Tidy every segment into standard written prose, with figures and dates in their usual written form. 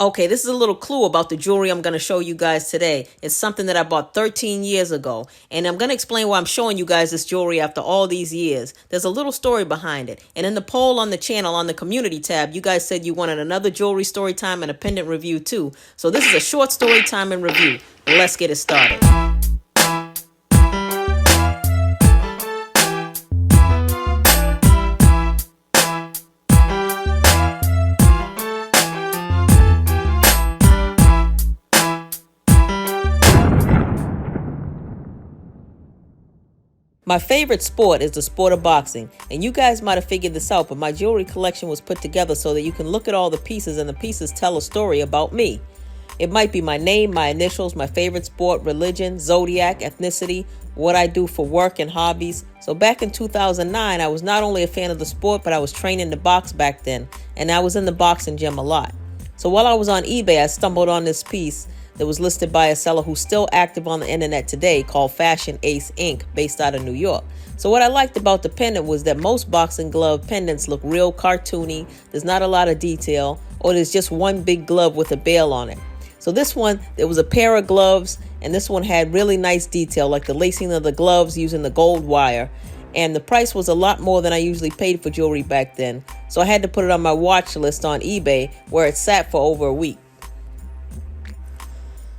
Okay, this is a little clue about the jewelry I'm going to show you guys today. It's something that I bought 13 years ago, and I'm going to explain why I'm showing you guys this jewelry after all these years. There's a little story behind it, and in the poll on the channel on the community tab, you guys said you wanted another jewelry story time and a pendant review too. So this is a short story time and review. Let's get it started. My favorite sport is the sport of boxing, and you guys might have figured this out, but my jewelry collection was put together so that you can look at all the pieces and the pieces tell a story about me. It might be my name, my initials, my favorite sport, religion, zodiac, ethnicity, what I do for work and hobbies. So back in 2009, I was not only a fan of the sport, but I was training to box back then, and I was in the boxing gym a lot. So while I was on eBay, I stumbled on this piece that was listed by a seller who's still active on the internet today called Fashion Ace Inc., based out of New York. So what I liked about the pendant was that most boxing glove pendants look real cartoony. There's not a lot of detail, or there's just one big glove with a bail on it. So this one, there was a pair of gloves, and this one had really nice detail, like the lacing of the gloves using the gold wire. And the price was a lot more than I usually paid for jewelry back then. So I had to put it on my watch list on eBay, where it sat for over a week.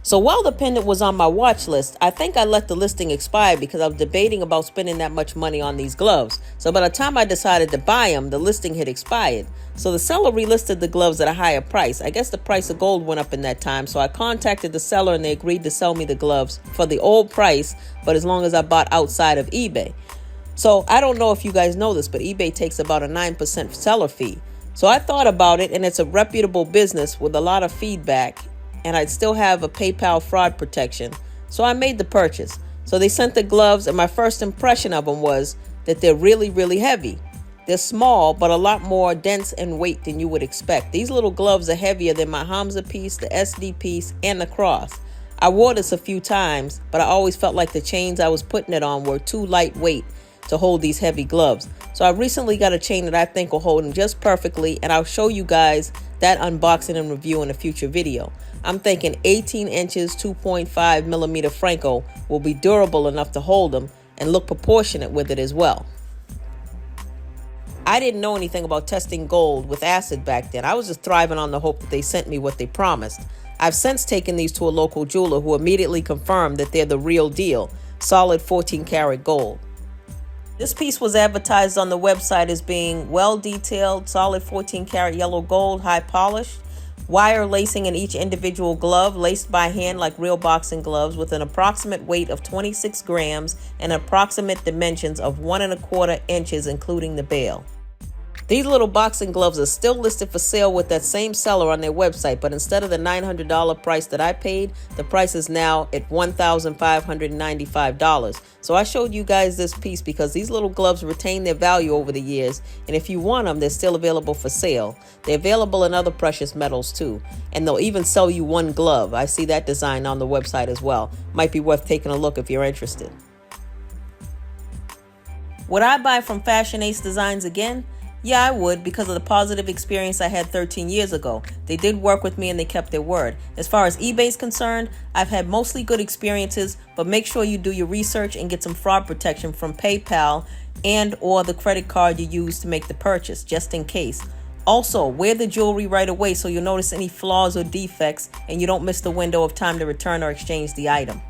So while the pendant was on my watch list, I think I let the listing expire because I was debating about spending that much money on these gloves. So by the time I decided to buy them, the listing had expired. So the seller relisted the gloves at a higher price. I guess the price of gold went up in that time, so I contacted the seller and they agreed to sell me the gloves for the old price, but as long as I bought outside of eBay. So I don't know if you guys know this, but eBay takes about a 9% seller fee. So I thought about it, and it's a reputable business with a lot of feedback, and I'd still have a PayPal fraud protection. So I made the purchase. So they sent the gloves, and my first impression of them was that they're really, really heavy. They're small, but a lot more dense in weight than you would expect. These little gloves are heavier than my Hamza piece, the SD piece, and the cross. I wore this a few times, but I always felt like the chains I was putting it on were too lightweight to hold these heavy gloves. So I recently got a chain that I think will hold them just perfectly, and I'll show you guys that unboxing and review in a future video. I'm thinking 18 inches, 2.5 millimeter Franco will be durable enough to hold them and look proportionate with it as well. I didn't know anything about testing gold with acid back then. I was just thriving on the hope that they sent me what they promised. I've since taken these to a local jeweler who immediately confirmed that they're the real deal, solid 14 karat gold. This piece was advertised on the website as being well detailed, solid 14 karat yellow gold, high polished, wire lacing in each individual glove, laced by hand like real boxing gloves, with an approximate weight of 26 grams and approximate dimensions of 1¼ inches, including the bail. These little boxing gloves are still listed for sale with that same seller on their website, but instead of the $900 price that I paid, the price is now at $1,595. So I showed you guys this piece because these little gloves retain their value over the years, and if you want them, they're still available for sale. They're available in other precious metals too, and they'll even sell you one glove. I see that design on the website as well. Might be worth taking a look if you're interested. Would I buy from Fashion Ace Designs again? Yeah, I would, because of the positive experience I had 13 years ago. They did work with me and they kept their word. As far as eBay's concerned, I've had mostly good experiences, but make sure you do your research and get some fraud protection from PayPal and or the credit card you use to make the purchase, just in case. Also, wear the jewelry right away so you'll notice any flaws or defects and you don't miss the window of time to return or exchange the item.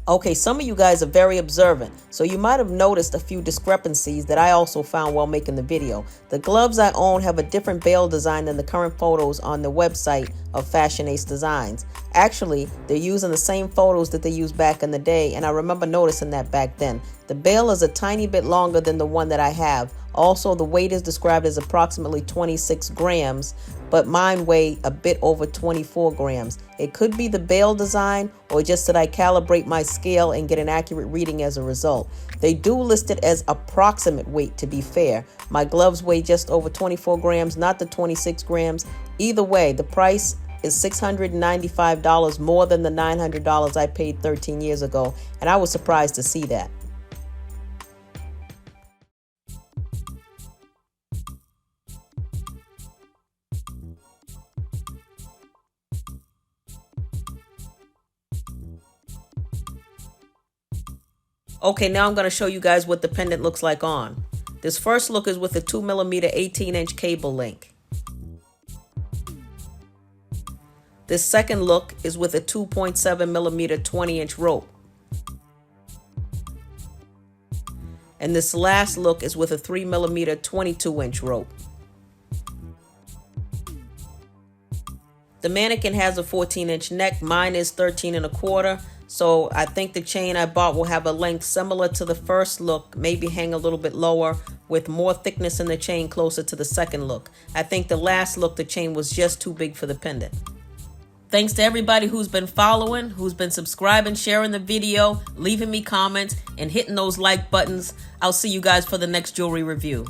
Okay, some of you guys are very observant, so you might have noticed a few discrepancies that I also found while making the video. The gloves I own have a different bail design than the current photos on the website of Fashion Ace Designs. Actually, they're using the same photos that they used back in the day, and I remember noticing that back then. The bail is a tiny bit longer than the one that I have. Also, the weight is described as approximately 26 grams, but mine weigh a bit over 24 grams. It could be the bail design or just that I calibrate my scale and get an accurate reading as a result. They do list it as approximate weight, to be fair. My gloves weigh just over 24 grams, not the 26 grams. Either way, the price is $695 more than the $900 I paid 13 years ago, and I was surprised to see that. Okay, now I'm going to show you guys what the pendant looks like on. This first look is with a 2mm 18-inch cable link. This second look is with a 2.7mm 20-inch rope. And this last look is with a 3mm 22-inch rope. The mannequin has a 14-inch neck. Mine is 13 1/4. So I think the chain I bought will have a length similar to the first look, maybe hang a little bit lower with more thickness in the chain closer to the second look. I think the last look, the chain was just too big for the pendant. Thanks to everybody who's been following, who's been subscribing, sharing the video, leaving me comments, and hitting those like buttons. I'll see you guys for the next jewelry review.